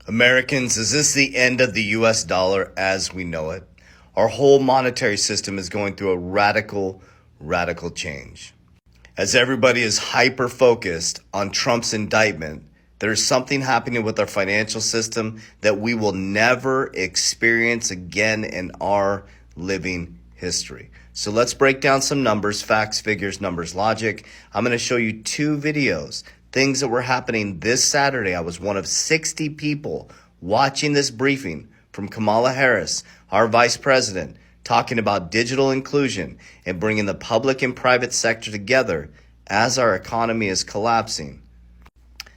Americans, is this the end of the US dollar as we know it? Our whole monetary system is going through a radical change. As everybody is hyper focused on Trump's indictment, there's something happening with our financial system that we will never experience again in our living history. So let's break down some numbers, facts, figures, numbers, logic. I'm going to show you two videos, things that were happening this Saturday. I was one of 60 people watching this briefing from Kamala Harris, our vice president, talking about digital inclusion and bringing the public and private sector together as our economy is collapsing.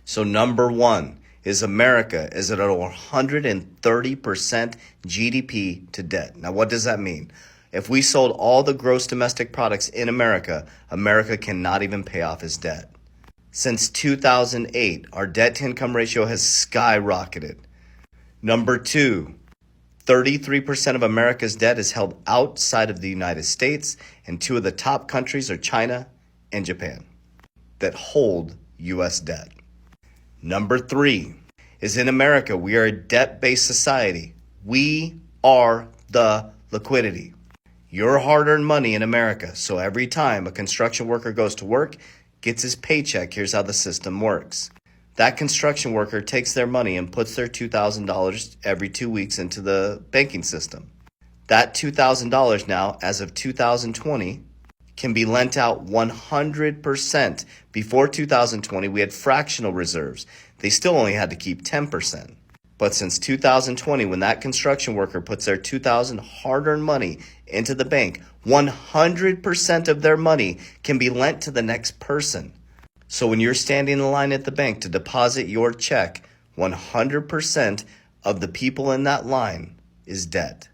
So number one is America is at over 130% GDP to debt. Now, what does that mean? If we sold all the gross domestic products in America, America cannot even pay off its debt. Since 2008, our debt to income ratio has skyrocketed. Number two, 33% of America's debt is held outside of the United States, and two of the top countries are China and Japan that hold U.S. debt. Number three is in America, we are a debt-based society. We are the liquidity. Your hard-earned money in America. So every time a construction worker goes to work, gets his paycheck, here's how the system works. That construction worker takes their money and puts their $2,000 every 2 weeks into the banking system. That $2,000 now, as of 2020, can be lent out 100%. Before 2020, we had fractional reserves. They still only had to keep 10%. But since 2020, when that construction worker puts their $2,000 hard-earned money into the bank, 100% of their money can be lent to the next person. So when you're standing in line at the bank to deposit your check, 100% of the people in that line is debt.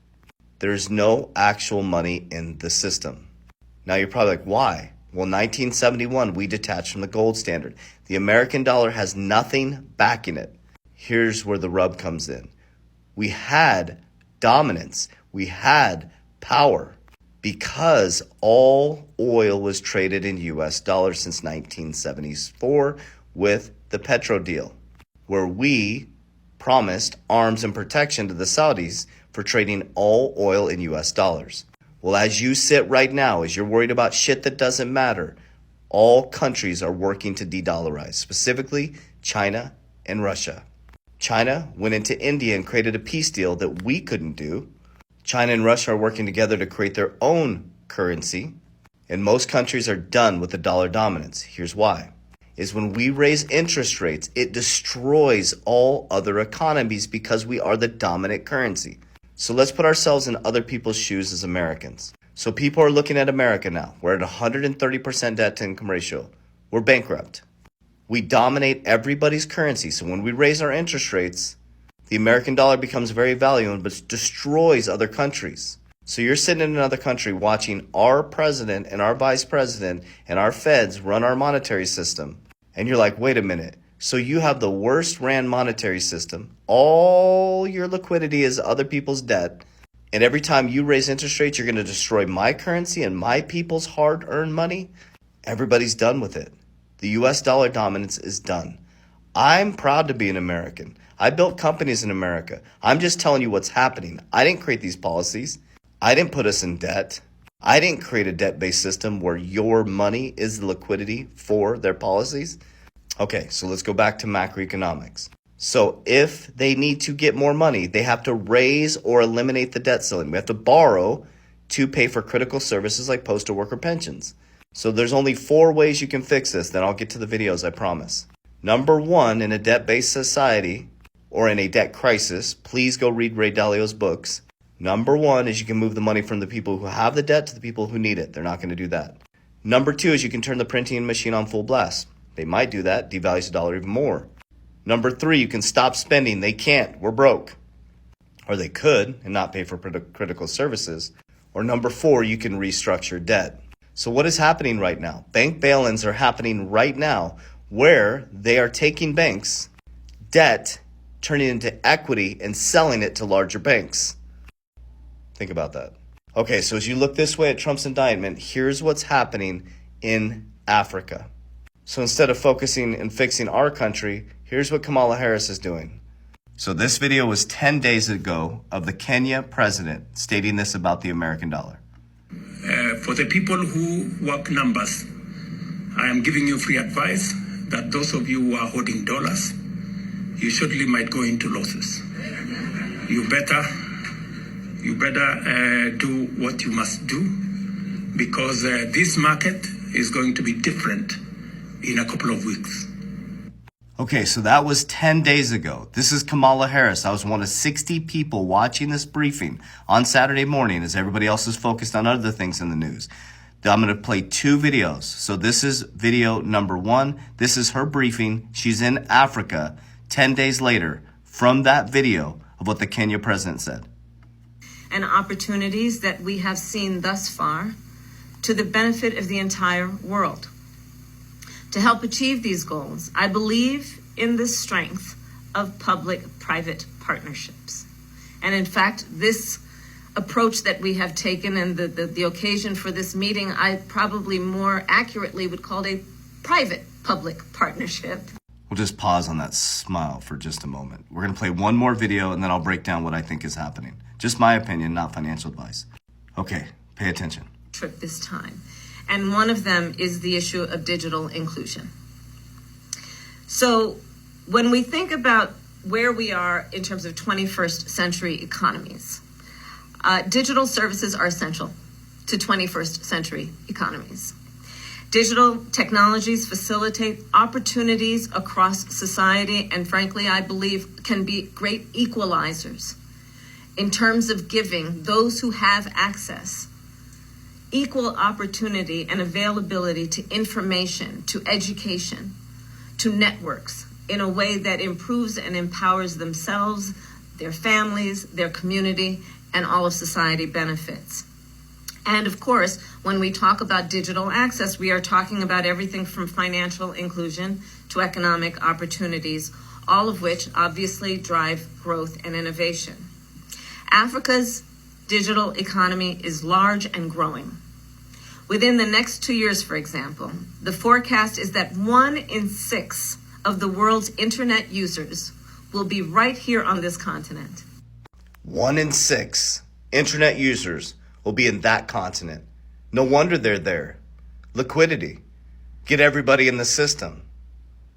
There's no actual money in the system. Now you're probably like, why? Well, 1971, we detached from the gold standard. The American dollar has nothing backing it. Here's where the rub comes in. We had dominance. We had power because all oil was traded in U.S. dollars since 1974 with the Petro deal, where we promised arms and protection to the Saudis for trading all oil in U.S. dollars. Well, as you sit right now, as you're worried about shit that doesn't matter, all countries are working to de-dollarize, specifically China and Russia. China went into India and created a peace deal that we couldn't do. China and Russia are working together to create their own currency. And most countries are done with the dollar dominance. Here's why. Is when we raise interest rates, it destroys all other economies because we are the dominant currency. So let's put ourselves in other people's shoes as Americans. So people are looking at America now. We're at 130% debt to income ratio. We're bankrupt. We dominate everybody's currency. So when we raise our interest rates, the American dollar becomes very valuable, but destroys other countries. So you're sitting in another country watching our president and our vice president and our feds run our monetary system. And you're like, wait a minute. So you have the worst ran monetary system. All your liquidity is other people's debt. And every time you raise interest rates, you're going to destroy my currency and my people's hard-earned money. Everybody's done with it. The U.S. dollar dominance is done. I'm proud to be an American. I built companies in America. I'm just telling you what's happening. I didn't create these policies. I didn't put us in debt. I didn't create a debt-based system where your money is the liquidity for their policies. Okay, so let's go back to macroeconomics. So if they need to get more money, they have to raise or eliminate the debt ceiling. We have to borrow to pay for critical services like postal worker pensions. So there's only 4 ways you can fix this. Then I'll get to the videos, I promise. Number one, in a debt-based society or in a debt crisis, please go read Ray Dalio's books. Number one is you can move the money from the people who have the debt to the people who need it. They're not going to do that. Number two is you can turn the printing machine on full blast. They might do that, devalues the dollar even more. Number three, you can stop spending. They can't. We're broke. Or they could and not pay for critical services. Or number four, you can restructure debt. So what is happening right now? Bank bail-ins are happening right now where they are taking banks, debt, turning it into equity and selling it to larger banks. Think about that. Okay, so as you look this way at Trump's indictment, here's what's happening in Africa. So instead of focusing and fixing our country, here's what Kamala Harris is doing. So this video was 10 days ago of the Kenya president stating this about the American dollar. For the people who work numbers, I am giving you free advice that those of you who are holding dollars, you surely might go into losses. You better do what you must do, because this market is going to be different in a couple of weeks. Okay, so that was 10 days ago. This is Kamala Harris. I was one of 60 people watching this briefing on Saturday morning as everybody else is focused on other things in the news. I'm going to play two videos. So this is video number 1. This is her briefing. She's in Africa 10 days later from that video of what the Kenya president said. And opportunities that we have seen thus far to the benefit of the entire world. To help achieve these goals, I believe in the strength of public-private partnerships. And in fact, this approach that we have taken and the occasion for this meeting, I probably more accurately would call it a private-public partnership. We'll just pause on that smile for just a moment. We're going to play one more video and then I'll break down what I think is happening. Just my opinion, not financial advice. Okay, pay attention. Trip this time. And one of them is the issue of digital inclusion. So when we think about where we are in terms of 21st century economies, digital services are essential to 21st century economies. Digital technologies facilitate opportunities across society and frankly, I believe can be great equalizers in terms of giving those who have access equal opportunity and availability to information, to education, to networks in a way that improves and empowers themselves, their families, their community, and all of society benefits. And of course, when we talk about digital access, we are talking about everything from financial inclusion to economic opportunities, all of which obviously drive growth and innovation. Africa's digital economy is large and growing. Within the next 2 years, for example, the forecast is that 1 in 6 of the world's internet users will be right here on this continent. 1 in 6 internet users will be in that continent. No wonder they're there. Liquidity. Get everybody in the system.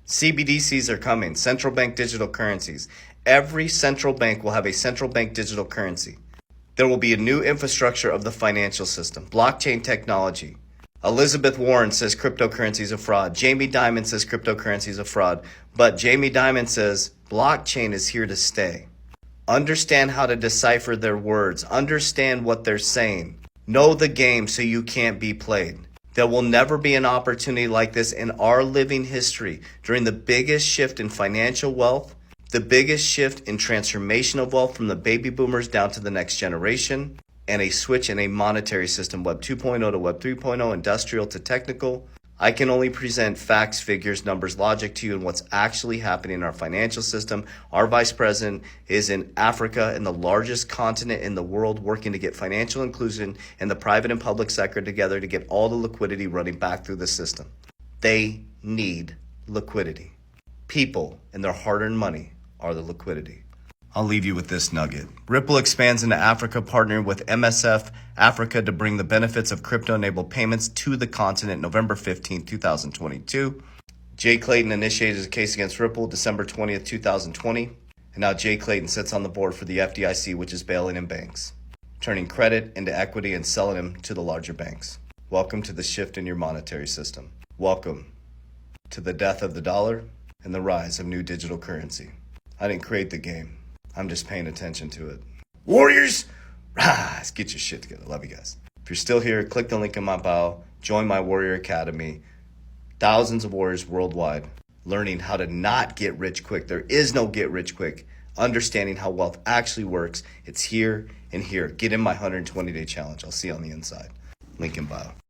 CBDCs are coming, central bank digital currencies. Every central bank will have a central bank digital currency. There will be a new infrastructure of the financial system, blockchain technology. Elizabeth Warren says cryptocurrency is a fraud. Jamie Dimon says cryptocurrency is a fraud. But Jamie Dimon says blockchain is here to stay. Understand how to decipher their words. Understand what they're saying. Know the game so you can't be played. There will never be an opportunity like this in our living history during the biggest shift in financial wealth, the biggest shift in transformation of wealth from the baby boomers down to the next generation, and a switch in a monetary system, Web 2.0 to Web 3.0, industrial to technical. I can only present facts, figures, numbers, logic to you and what's actually happening in our financial system. Our vice president is in Africa, in the largest continent in the world, working to get financial inclusion in the private and public sector together to get all the liquidity running back through the system. They need liquidity. People and their hard-earned money are the liquidity. I'll leave you with this nugget. Ripple expands into Africa, partnering with MSF Africa to bring the benefits of crypto-enabled payments to the continent November 15, 2022. Jay Clayton initiated his case against Ripple December 20th, 2020. And now Jay Clayton sits on the board for the FDIC, which is bailing in banks, turning credit into equity and selling them to the larger banks. Welcome to the shift in your monetary system. Welcome to the death of the dollar and the rise of new digital currency. I didn't create the game. I'm just paying attention to it. Warriors, rise, get your shit together. Love you guys. If you're still here, click the link in my bio. Join my Warrior Academy. Thousands of warriors worldwide learning how to not get rich quick. There is no get rich quick. Understanding how wealth actually works. It's here and here. Get in my 120-day challenge. I'll see you on the inside. Link in bio.